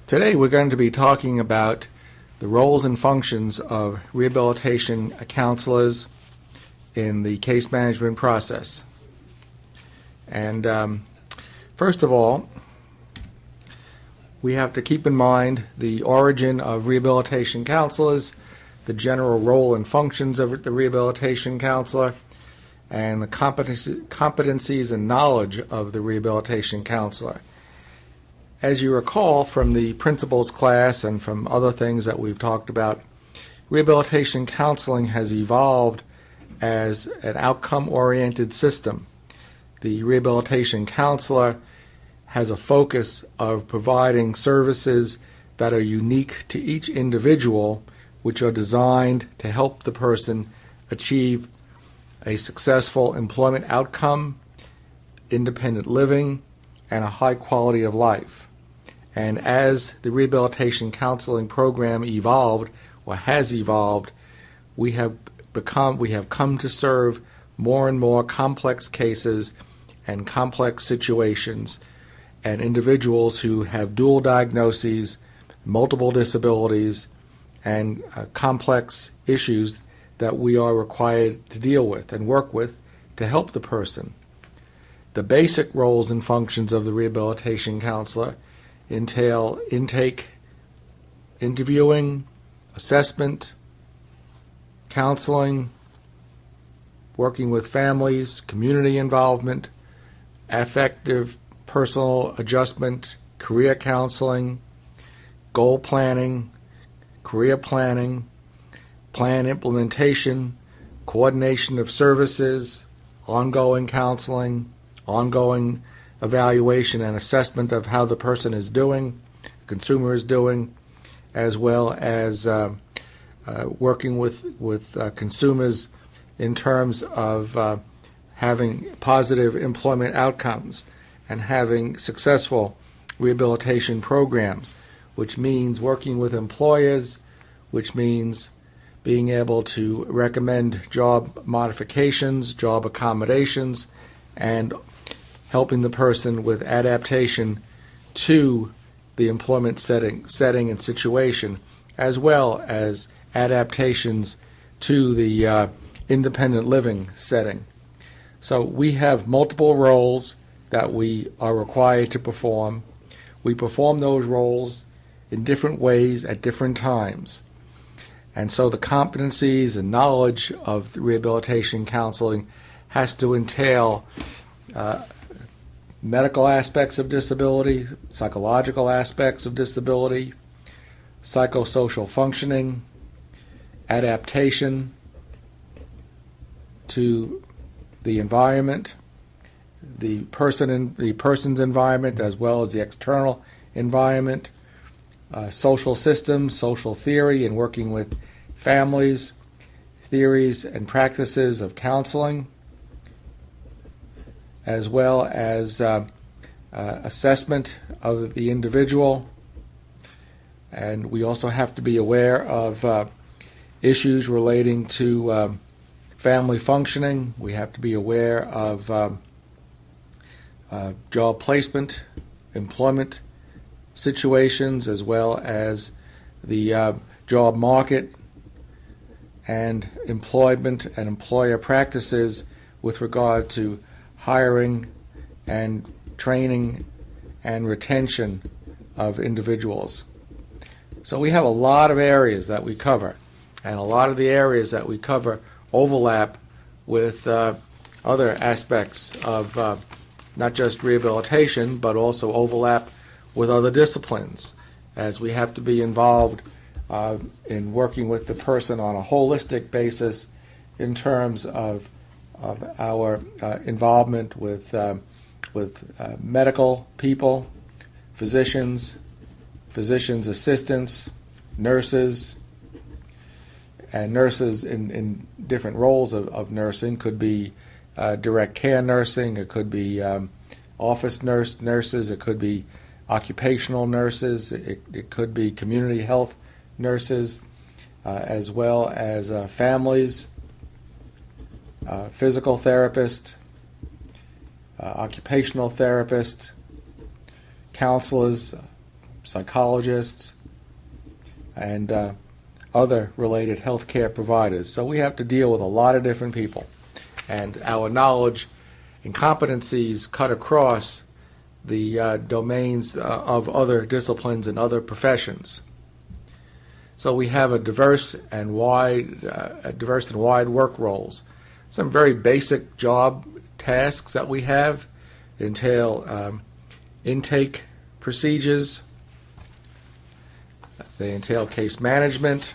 Today we're going to be talking about the roles and functions of rehabilitation counselors in the case management process. And first of all, we have to keep in mind the origin of rehabilitation counselors, the general role and functions of the rehabilitation counselor, and the competencies and knowledge of the rehabilitation counselor. As you recall from the principles class and from other things that we've talked about, rehabilitation counseling has evolved as an outcome-oriented system. The rehabilitation counselor has a focus of providing services that are unique to each individual, which are designed to help the person achieve a successful employment outcome, independent living, and a high quality of life. And as the rehabilitation counseling program evolved, or has evolved, we have come to serve more and more complex cases and complex situations and individuals who have dual diagnoses, multiple disabilities, and complex issues that we are required to deal with and work with to help the person. The basic roles and functions of the rehabilitation counselor entail intake, interviewing, assessment, counseling, working with families, community involvement, affective personal adjustment, career counseling, goal planning, career planning, plan implementation, coordination of services, ongoing counseling, ongoing evaluation and assessment of how the person is doing, consumer is doing, as well as working with consumers in terms of having positive employment outcomes and having successful rehabilitation programs, which means working with employers, which means being able to recommend job modifications, job accommodations, and helping the person with adaptation to the employment setting and situation, as well as adaptations to the independent living setting. So we have multiple roles that we are required to perform. We perform those roles in different ways at different times. And so the competencies and knowledge of the rehabilitation counseling has to entail medical aspects of disability, psychological aspects of disability, psychosocial functioning, adaptation to the environment, the person's environment as well as the external environment, social systems, social theory, and working with families, theories and practices of counseling, as well as assessment of the individual. And we also have to be aware of issues relating to family functioning. We have to be aware of job placement, employment situations, as well as the job market and employment and employer practices with regard to hiring and training and retention of individuals. So we have a lot of areas that we cover, and a lot of the areas that we cover overlap with other aspects of not just rehabilitation, but also overlap with other disciplines, as we have to be involved in working with the person on a holistic basis in terms of our involvement with medical people, physicians assistants, nurses, and nurses in different roles of nursing. Could be direct care nursing, it could be office nurses, it could be occupational nurses, it could be community health nurses, as well as families, physical therapist, occupational therapist, counselors, psychologists, and other related healthcare providers. So we have to deal with a lot of different people, and our knowledge and competencies cut across the domains of other disciplines and other professions. So we have a diverse and wide work roles. Some very basic job tasks that we have entail intake procedures. They entail case management,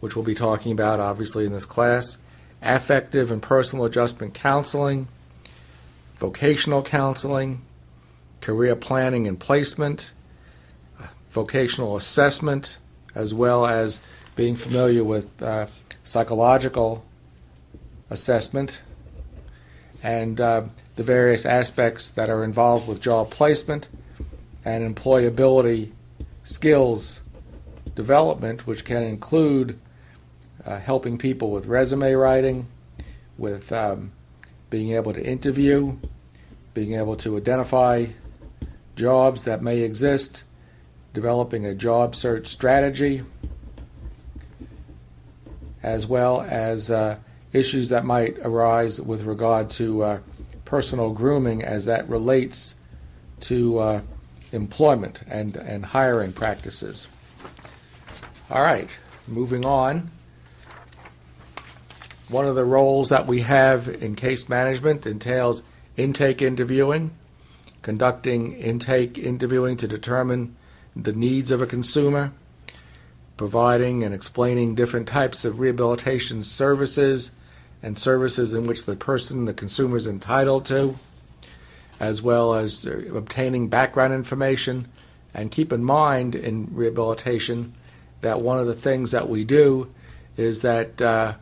which we'll be talking about obviously in this class, affective and personal adjustment counseling, vocational counseling, career planning and placement, vocational assessment, as well as being familiar with psychological assessment, and the various aspects that are involved with job placement and employability skills development, which can include helping people with resume writing, with being able to interview, being able to identify jobs that may exist, developing a job search strategy, as well as issues that might arise with regard to personal grooming as that relates to employment and hiring practices. All right, moving on. One of the roles that we have in case management entails intake interviewing, conducting intake interviewing to determine the needs of a consumer, providing and explaining different types of rehabilitation services and services in which the consumer is entitled to, as well as obtaining background information. And keep in mind in rehabilitation that one of the things that we do is that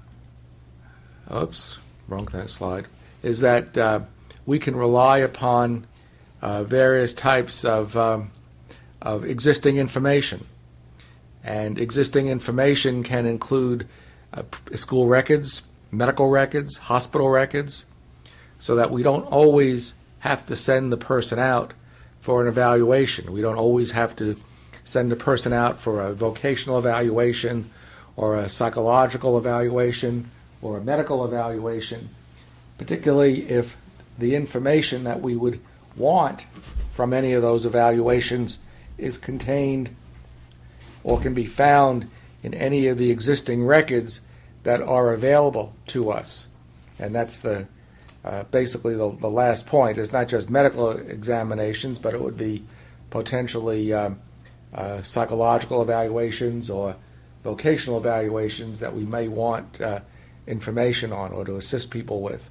we can rely upon various types of existing information. And existing information can include school records, medical records, hospital records, so that we don't always have to send the person out for an evaluation. We don't always have to send a person out for a vocational evaluation or a psychological evaluation or a medical evaluation, particularly if the information that we would want from any of those evaluations is contained or can be found in any of the existing records that are available to us. And that's basically the last point. It's not just medical examinations, but it would be potentially psychological evaluations or vocational evaluations that we may want information on or to assist people with.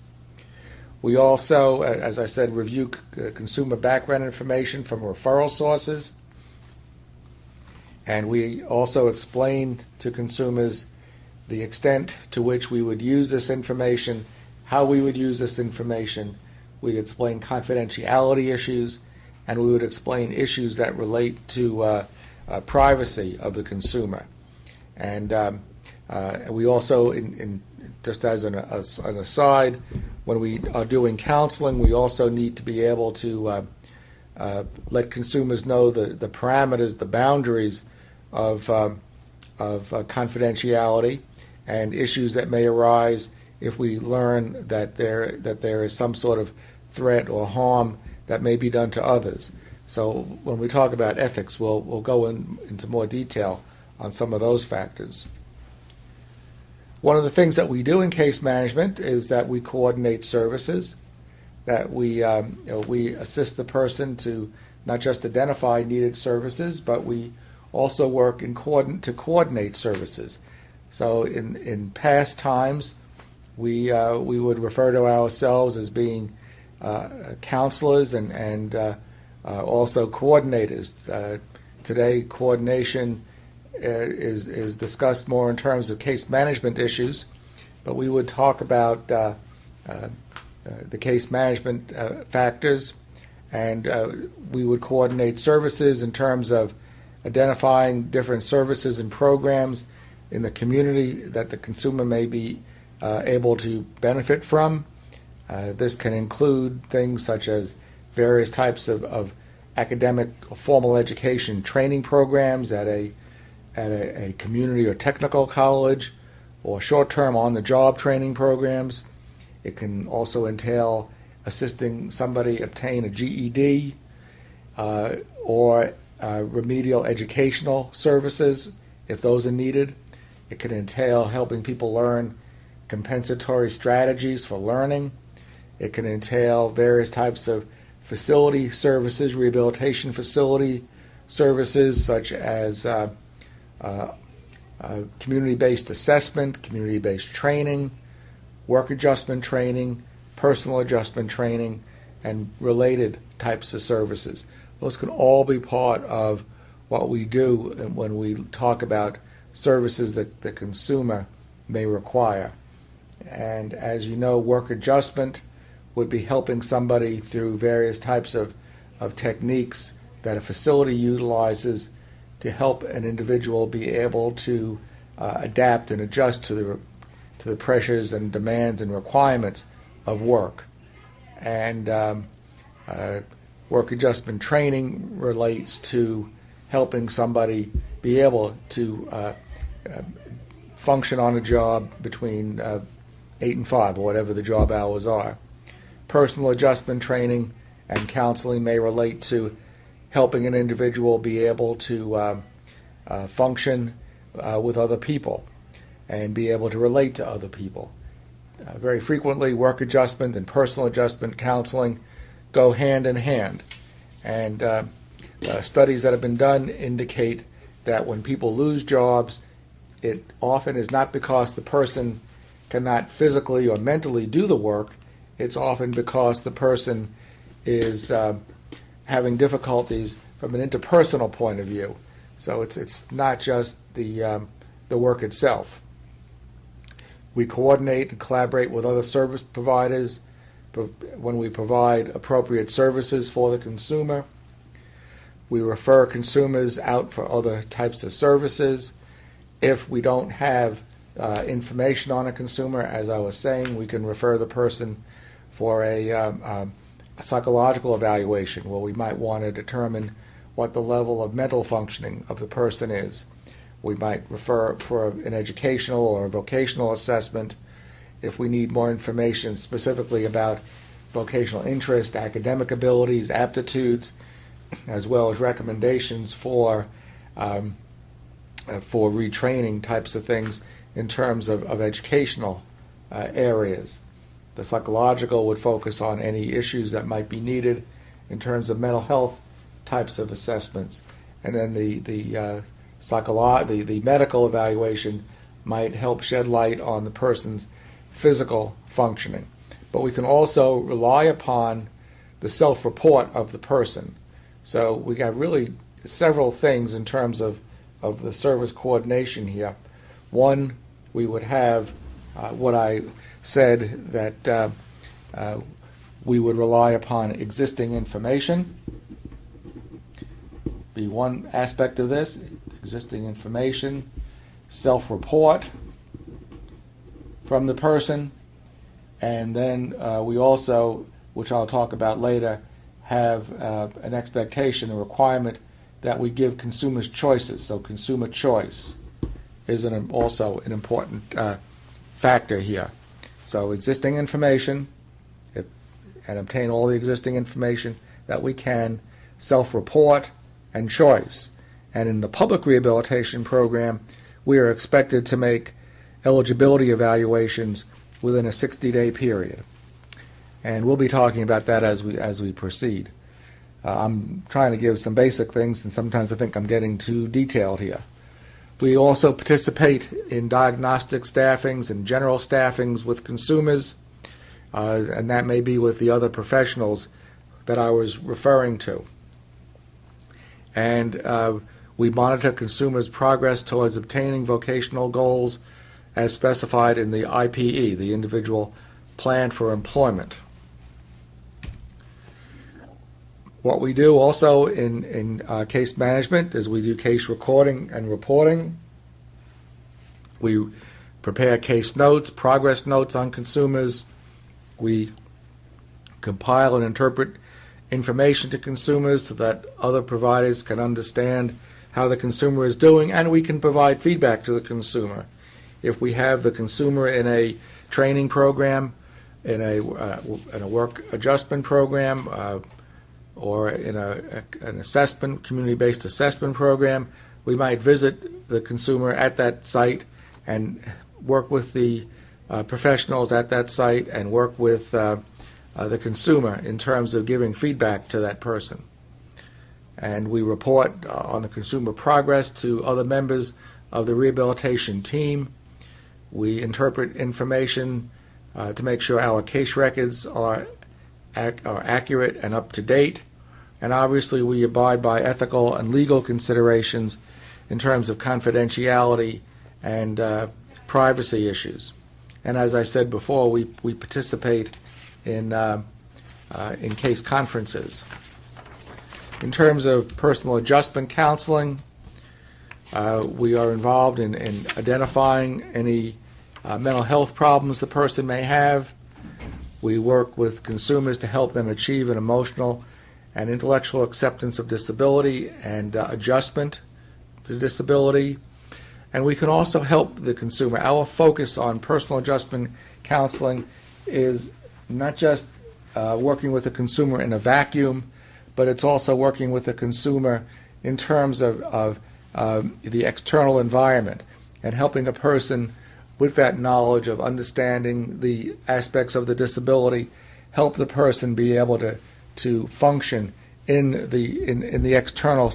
We also, as I said, review consumer background information from referral sources, and we also explain to consumers the extent to which we would use this information, how we would use this information. We'd explain confidentiality issues, and we would explain issues that relate to privacy of the consumer. And we also, just as an aside, when we are doing counseling, we also need to be able to let consumers know the parameters, the boundaries of confidentiality and issues that may arise if we learn that there is some sort of threat or harm that may be done to others. So when we talk about ethics, we'll go into more detail on some of those factors. One of the things that we do in case management is that we coordinate services, that we assist the person to not just identify needed services, but we also work to coordinate services. So in past times, we would refer to ourselves as being counselors and also coordinators. Today, coordination is discussed more in terms of case management issues, but we would talk about the case management factors, and we would coordinate services in terms of identifying different services and programs in the community that the consumer may be able to benefit from. This can include things such as various types of academic or formal education training programs at a community or technical college, or short-term on-the-job training programs. It can also entail assisting somebody obtain a GED or remedial educational services if those are needed. It can entail helping people learn compensatory strategies for learning. It can entail various types of facility services, rehabilitation facility services, such as community-based assessment, community-based training, work adjustment training, personal adjustment training, and related types of services. Those can all be part of what we do when we talk about services that the consumer may require. And as you know, work adjustment would be helping somebody through various types of techniques that a facility utilizes to help an individual be able to adapt and adjust to the pressures and demands and requirements of work. And work adjustment training relates to helping somebody be able to function on a job between 8 and 5, or whatever the job hours are. Personal adjustment training and counseling may relate to helping an individual be able to function with other people and be able to relate to other people. Very frequently, work adjustment and personal adjustment counseling go hand in hand. And studies that have been done indicate that when people lose jobs, it often is not because the person cannot physically or mentally do the work. It's often because the person is having difficulties from an interpersonal point of view. So it's not just the work itself. We coordinate and collaborate with other service providers when we provide appropriate services for the consumer. We refer consumers out for other types of services. If we don't have information on a consumer, as I was saying, we can refer the person for a psychological evaluation, where we might want to determine what the level of mental functioning of the person is. We might refer for an educational or vocational assessment if we need more information specifically about vocational interest, academic abilities, aptitudes, as well as recommendations for retraining types of things in terms of educational areas. The psychological would focus on any issues that might be needed in terms of mental health types of assessments, and then the medical evaluation might help shed light on the person's physical functioning. But we can also rely upon the self-report of the person. So we have really several things in terms of the service coordination here. One, we would have what I said, that we would rely upon existing information. Be one aspect of this, existing information, self-report from the person, and then we also, which I'll talk about later, have an expectation, a requirement that we give consumers choices. So consumer choice is also an important factor here. So existing information, and obtain all the existing information that we can, self-report, and choice. And in the public rehabilitation program, we are expected to make eligibility evaluations within a 60-day period. And we'll be talking about that as we proceed. I'm trying to give some basic things, and sometimes I think I'm getting too detailed here. We also participate in diagnostic staffings and general staffings with consumers, and that may be with the other professionals that I was referring to. And we monitor consumers' progress towards obtaining vocational goals as specified in the IPE, the Individual Plan for Employment. What we do also in case management is we do case recording and reporting. We prepare case notes, progress notes on consumers. We compile and interpret information to consumers so that other providers can understand how the consumer is doing, and we can provide feedback to the consumer. If we have the consumer in a training program, in a work adjustment program, or in an assessment, community-based assessment program, we might visit the consumer at that site and work with the professionals at that site and work with the consumer in terms of giving feedback to that person. And we report on the consumer progress to other members of the rehabilitation team. We interpret information to make sure our case records are accurate and up to date. And obviously we abide by ethical and legal considerations in terms of confidentiality and privacy issues. And as I said before, we participate in case conferences. In terms of personal adjustment counseling, we are involved in identifying any mental health problems the person may have. We work with consumers to help them achieve an emotional and intellectual acceptance of disability and adjustment to disability. And we can also help the consumer. Our focus on personal adjustment counseling is not just working with the consumer in a vacuum, but it's also working with the consumer in terms of the external environment and helping a person with that knowledge of understanding the aspects of the disability, help the person be able to function in the external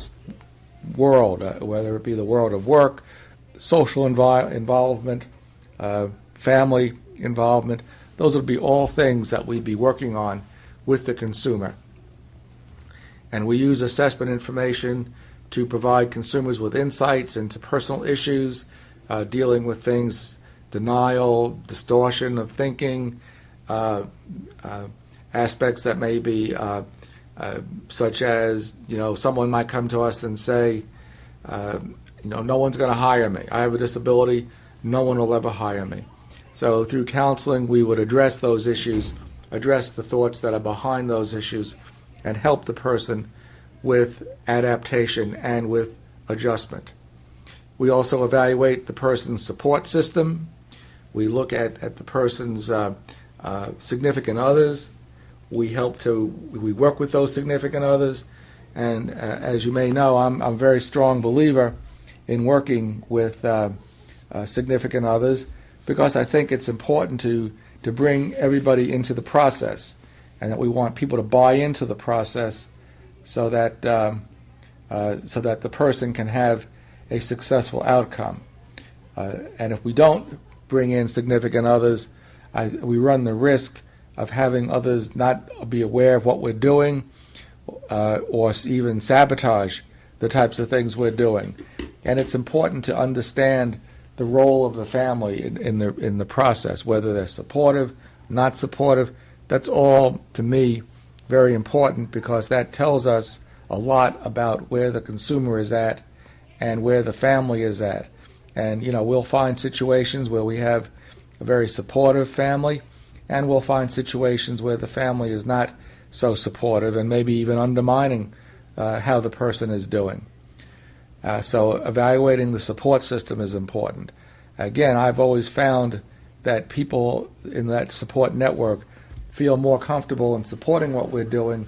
world, whether it be the world of work, social involvement, family involvement. Those would be all things that we'd be working on with the consumer. And we use assessment information to provide consumers with insights into personal issues, dealing with things, denial, distortion of thinking, aspects that may be such as, someone might come to us and say, no one's going to hire me. I have a disability. No one will ever hire me. So through counseling, we would address those issues, address the thoughts that are behind those issues, and help the person with adaptation and with adjustment. We also evaluate the person's support system. We look at the person's significant others. We work with those significant others. And as you may know, I'm a very strong believer in working with significant others, because I think it's important to bring everybody into the process, and that we want people to buy into the process so that the person can have a successful outcome. And if we don't bring in significant others, we run the risk of having others not be aware of what we're doing, or even sabotage the types of things we're doing. And it's important to understand the role of the family in the process, whether they're supportive, not supportive. That's all, to me, very important, because that tells us a lot about where the consumer is at and where the family is at. And, we'll find situations where we have a very supportive family, and we'll find situations where the family is not so supportive and maybe even undermining how the person is doing. So evaluating the support system is important. Again, I've always found that people in that support network feel more comfortable in supporting what we're doing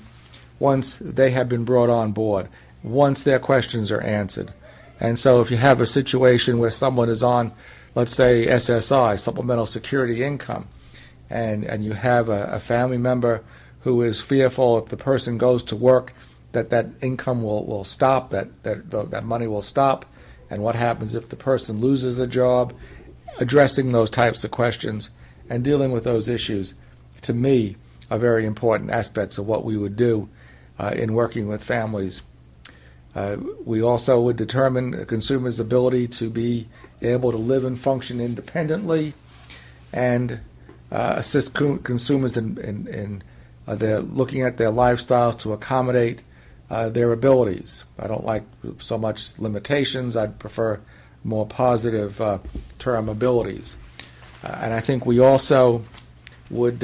once they have been brought on board, once their questions are answered. And so if you have a situation where someone is on, let's say, SSI, supplemental security income, and you have a family member who is fearful if the person goes to work that income will stop, that money will stop, and what happens if the person loses a job, addressing those types of questions and dealing with those issues, to me, are very important aspects of what we would do in working with families. We also would determine a consumer's ability to be able to live and function independently, and assist consumers in their looking at their lifestyles to accommodate their abilities. I don't like so much limitations. I'd prefer more positive term abilities. And I think we also would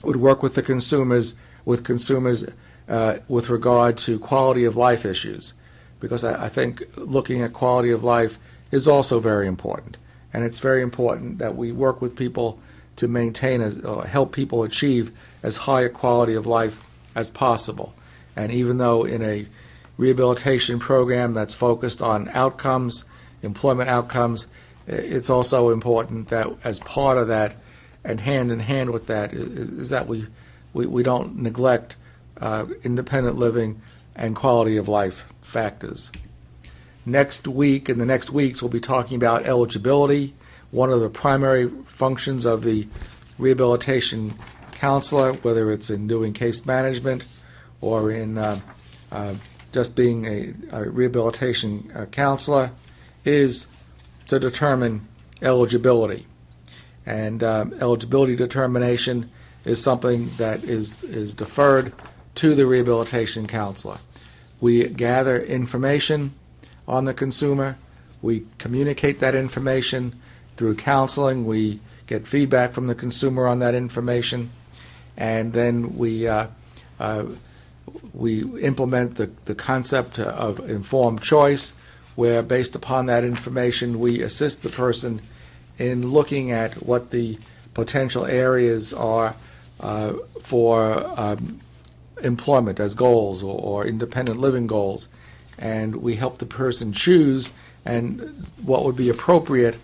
work with the consumers with consumers with regard to quality of life issues, because I think looking at quality of life is also very important. And it's very important that we work with people to maintain, help people achieve as high a quality of life as possible. And even though in a rehabilitation program that's focused on outcomes, employment outcomes, it's also important that as part of that and hand in hand with that is that we don't neglect independent living and quality of life factors. Next week and the next weeks we'll be talking about eligibility, one of the primary functions of the rehabilitation counselor, whether it's in doing case management or in just being a rehabilitation counselor, is to determine eligibility. And eligibility determination is something that is deferred to the rehabilitation counselor. We gather information on the consumer. We communicate that information through counseling. We get feedback from the consumer on that information, and then we implement the concept of informed choice, where based upon that information we assist the person in looking at what the potential areas are for employment as goals or independent living goals, and we help the person choose and what would be appropriate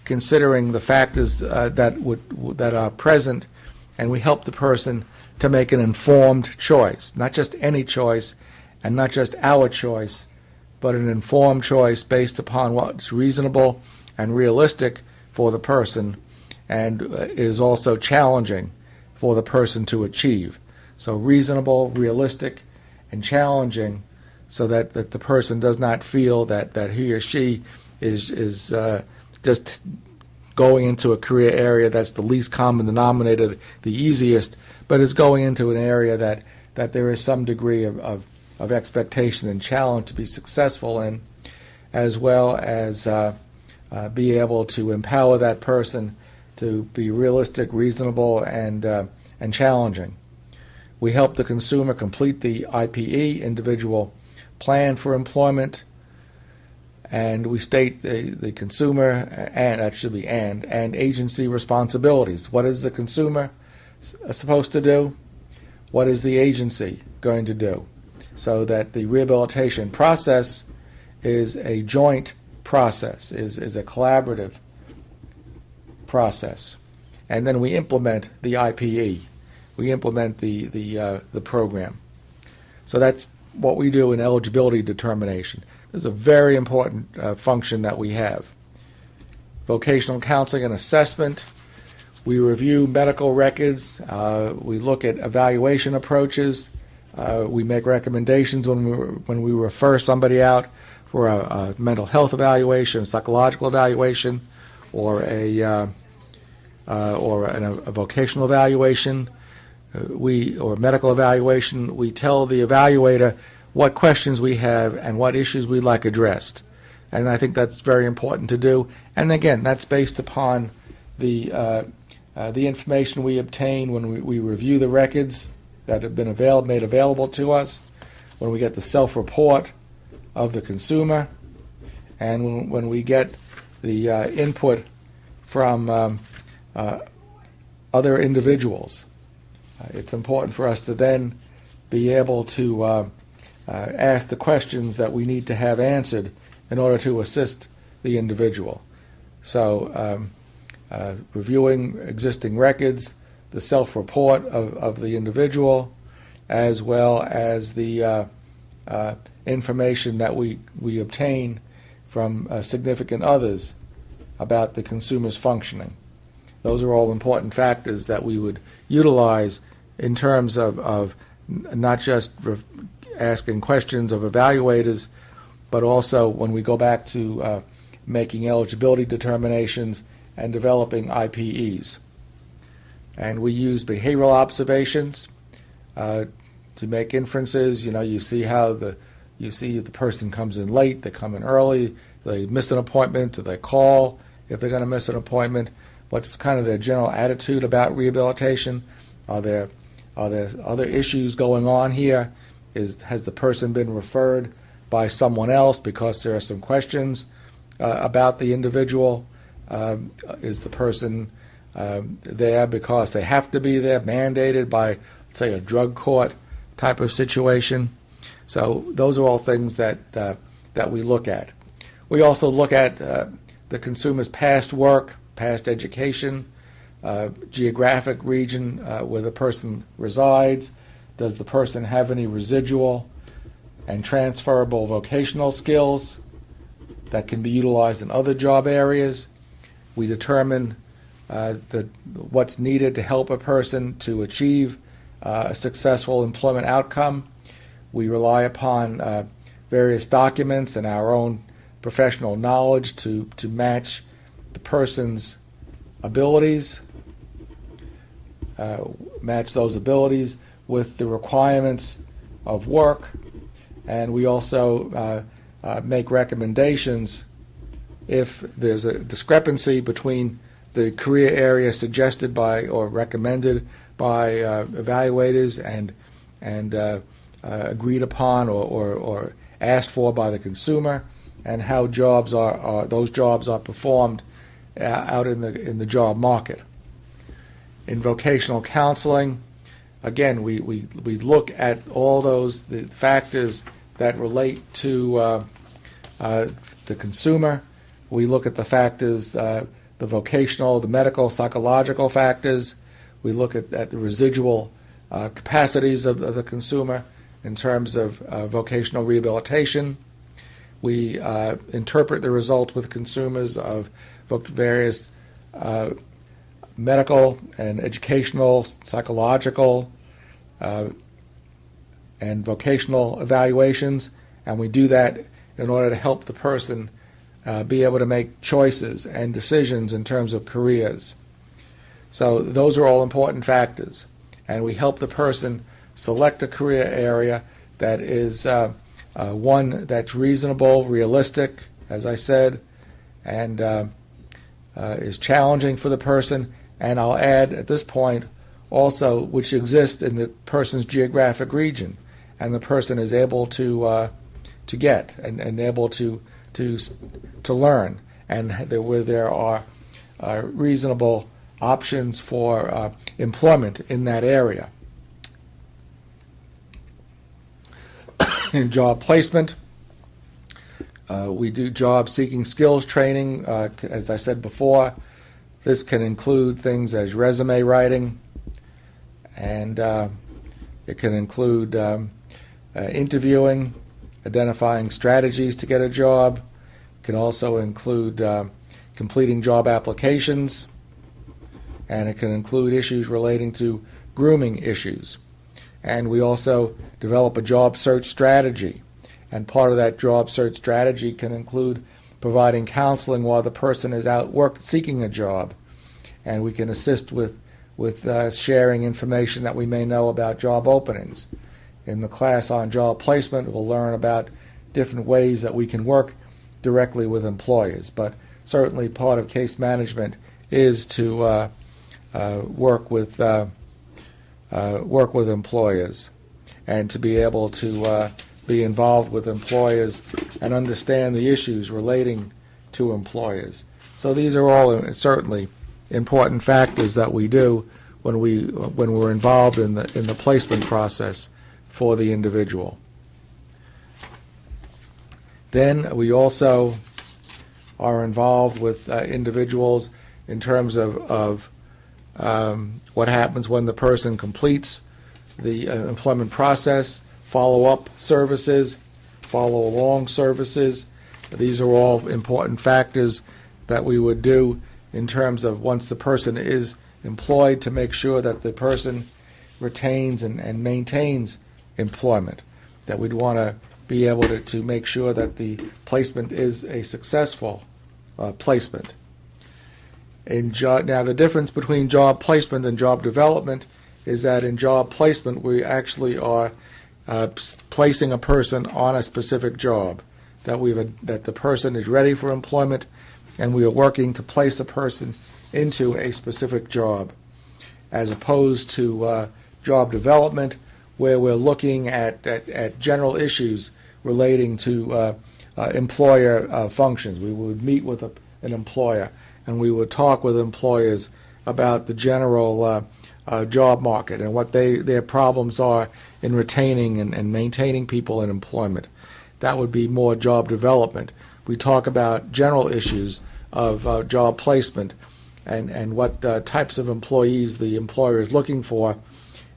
considering the factors that are present, and we help the person to make an informed choice, not just any choice and not just our choice, but an informed choice based upon what's reasonable and realistic for the person and is also challenging for the person to achieve. So reasonable, realistic, and challenging, so that the person does not feel that he or she is just going into a career area that's the least common denominator, the easiest, but is going into an area that there is some degree of expectation and challenge to be successful in, as well as be able to empower that person to be realistic, reasonable, and challenging. We help the consumer complete the IPE, individual plan for employment, and we state the consumer and agency responsibilities. What is the consumer supposed to do? What is the agency going to do? So that the rehabilitation process is a joint process, is a collaborative process. And then we implement the IPE. We implement the program. So that's what we do in eligibility determination. This is a very important function that we have. Vocational counseling and assessment. We review medical records. We look at evaluation approaches. We make recommendations when we refer somebody out for a mental health evaluation, a psychological evaluation, or a vocational evaluation. Or medical evaluation. We tell the evaluator what questions we have and what issues we'd like addressed. And I think that's very important to do. And again, that's based upon the information we obtain when we review the records that have been made available to us, when we get the self-report of the consumer, and when we get the input from other individuals. It's important for us to then be able to ask the questions that we need to have answered in order to assist the individual. So reviewing existing records, the self-report of the individual, as well as the information that we obtain from significant others about the consumer's functioning. Those are all important factors that we would utilize in terms of not just asking questions of evaluators, but also when we go back to making eligibility determinations and developing IPEs. And we use behavioral observations to make inferences. You see how the person comes in late, they come in early, they miss an appointment, do they call if they're going to miss an appointment? What's kind of their general attitude about rehabilitation? Are there Are there other issues going on here? Has the person been referred by someone else because there are some questions about the individual? Is the person there because they have to be there, mandated by, say, a drug court type of situation? So those are all things that we look at. We also look at the consumer's past work, past education, geographic region where the person resides. Does the person have any residual and transferable vocational skills that can be utilized in other job areas? We determine what's needed to help a person to achieve a successful employment outcome. We rely upon various documents and our own professional knowledge to match the person's abilities, match those abilities with the requirements of work, and we also make recommendations if there's a discrepancy between the career area suggested by or recommended by evaluators and agreed upon or asked for by the consumer, and how those jobs are performed out in the job market. In vocational counseling, again, we look at all the factors that relate to the consumer. We look at the factors, the vocational, the medical, psychological factors. We look at the residual capacities of the consumer in terms of vocational rehabilitation. We interpret the results with consumers of various medical and educational, psychological, and vocational evaluations, and we do that in order to help the person be able to make choices and decisions in terms of careers. So those are all important factors, and we help the person select a career area that is one that's reasonable, realistic, as I said, and is challenging for the person. And I'll add at this point also which exists in the person's geographic region, and the person is able to get and able to learn, and where there are reasonable options for employment in that area. In job placement, we do job seeking skills training. As I said before, this can include things as resume writing, and it can include interviewing, identifying strategies to get a job. It can also include completing job applications, and it can include issues relating to grooming issues. And we also develop a job search strategy, and part of that job search strategy can include providing counseling while the person is out seeking a job, and we can assist with sharing information that we may know about job openings. In the class on job placement, we'll learn about different ways that we can work directly with employers, but certainly part of case management is to work with employers, and to be able to be involved with employers and understand the issues relating to employers. So these are all certainly important factors that we do when we're involved in the placement process for the individual. Then we also are involved with individuals in terms of what happens when the person completes the employment process, follow-up services, follow-along services. These are all important factors that we would do in terms of once the person is employed, to make sure that the person retains and maintains employment, that we'd want to be able to make sure that the placement is a successful placement. Now, the difference between job placement and job development is that in job placement we actually are placing a person on a specific job, that the person is ready for employment, and we are working to place a person into a specific job, as opposed to job development, where we're looking at general issues relating to employer functions. We would meet with an employer, and we would talk with employers about the general job market and what their problems are in retaining and maintaining people in employment. That would be more job development. We talk about general issues of job placement and what types of employees the employer is looking for,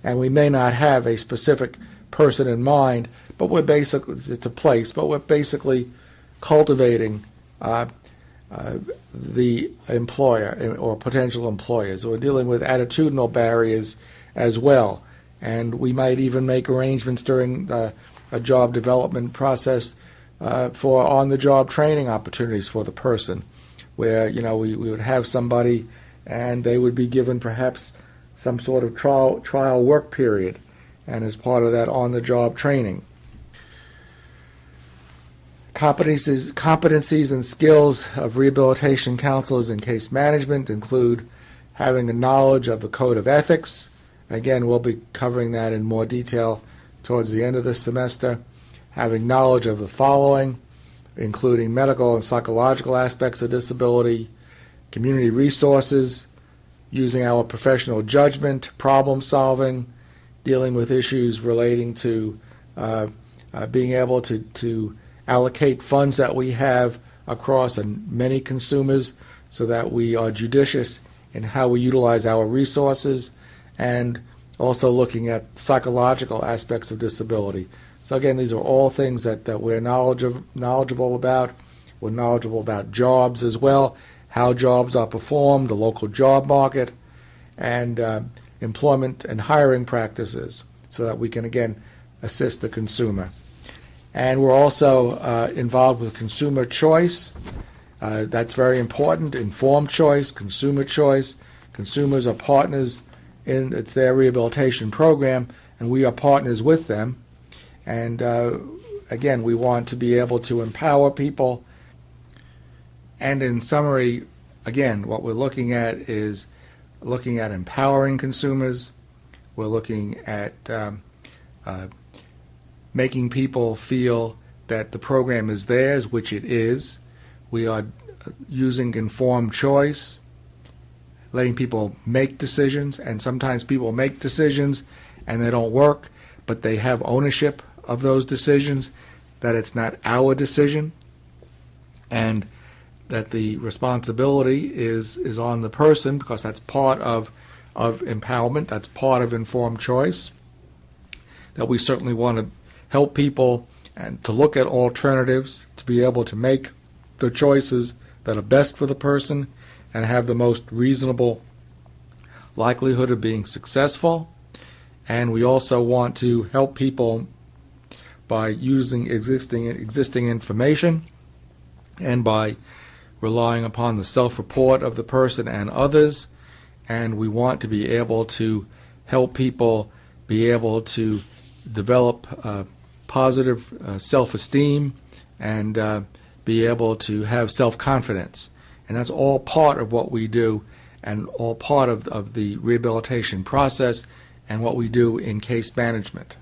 and we may not have a specific person in mind, but we're basically, it's a place, but we're basically cultivating the employer or potential employers. We're dealing with attitudinal barriers as well, and we might even make arrangements during a job development process for on-the-job training opportunities for the person, where we would have somebody and they would be given perhaps some sort of trial work period, and as part of that on-the-job training. Competencies and skills of rehabilitation counselors in case management include having a knowledge of the code of ethics. Again, we'll be covering that in more detail towards the end of this semester. Having knowledge of the following, including medical and psychological aspects of disability, community resources, using our professional judgment, problem solving, dealing with issues relating to being able to allocate funds that we have across many consumers so that we are judicious in how we utilize our resources, and also looking at psychological aspects of disability. So again, these are all things that we're knowledgeable about. We're knowledgeable about jobs as well, how jobs are performed, the local job market, and employment and hiring practices, so that we can, again, assist the consumer. And we're also involved with consumer choice. That's very important. Informed choice, consumer choice. Consumers are partners it's their rehabilitation program, and we are partners with them. And again, we want to be able to empower people. And in summary, again, what we're looking at is looking at empowering consumers. We're looking at making people feel that the program is theirs, which it is. We are using informed choice, letting people make decisions, and sometimes people make decisions and they don't work, but they have ownership of those decisions, that it's not our decision, and that the responsibility is on the person, because that's part of empowerment, that's part of informed choice. That we certainly want to help people and to look at alternatives, to be able to make the choices that are best for the person and have the most reasonable likelihood of being successful. And we also want to help people by using existing information and by relying upon the self-report of the person and others. And we want to be able to help people be able to develop positive self-esteem and be able to have self-confidence. And that's all part of what we do, and all part of the rehabilitation process and what we do in case management.